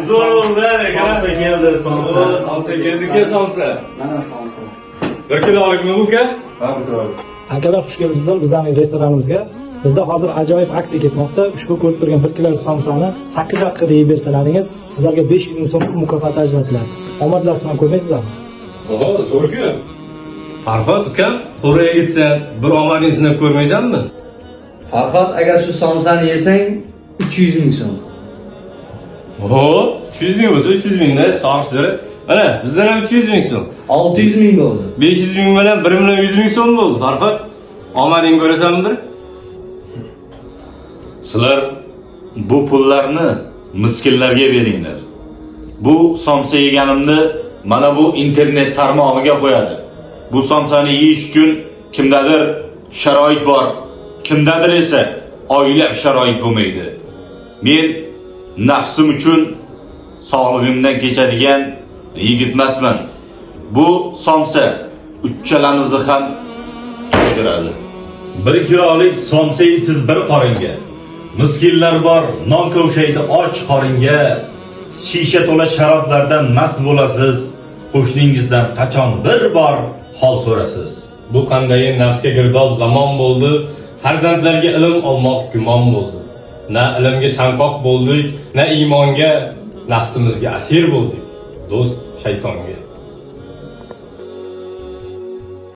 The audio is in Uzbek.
zo'r bo'ldi aka. Somsa keldi, somsa. Somsa keldi-ku, somsa. Mana somsa. 1 kilolikmi bu aka? Ha, bu kilolik. Akalar xush kelibsizlar bizning restoranimizga. Bizda hozir ajoyib aksiya ketmoqda. Ushbu ko'rib turgan 1 kilolik somsani 8 daqiqada yeb bersalaringiz, sizlarga 500 ming so'm mukofot ajratiladi. Omadlar bilan ko'rmaysizlarmi? Oho, zo'r-ku. Farhod ukam, xo'roya ketsan, bir omading sinab ko'rmaysanmi? Farhod, agar shu somsani yesang 300 ming so'm. Oho, 300 ming bo'lsa 300 mingni sarflashdir. Mana bizdan ham 300 ming so'm. 600 ming bo'ldi. 500 ming bilan 1 million 100 ming so'm bo'ldi. Farhod, omading ko'rasanmi bir? Sizlar bu pullarni miskinlarga beringlar. Bu somsa yeganimni mana bu internet tarmog'iga qo'yadi. Bu somsani yeyish uchun kimdadir sharoit bor, kimdadir esa oylab sharoit bo'lmaydi. Men nafsim uchun sog'lig'imdan kechadigan yigit emasman. Bu somsa uchchalamizni ham to'ydiradi. 1 kilolik somsa yeysiz bir qoringa. Miskinlar bor, non ko'shaydi och qoringa. Shisha to'la sharoblardan mast bo'lasiz. Qo'shningizdan qachon bir bor hol so'rasiz. Bu qanday nafsga girdob zamon bo'ldi. Farzandlarga ilm olmoq gumon bo'ldi. Na ilmga chanqoq bo'ldik, na iymonga, nafsimizga asir bo'ldik. Do'st shaytonga.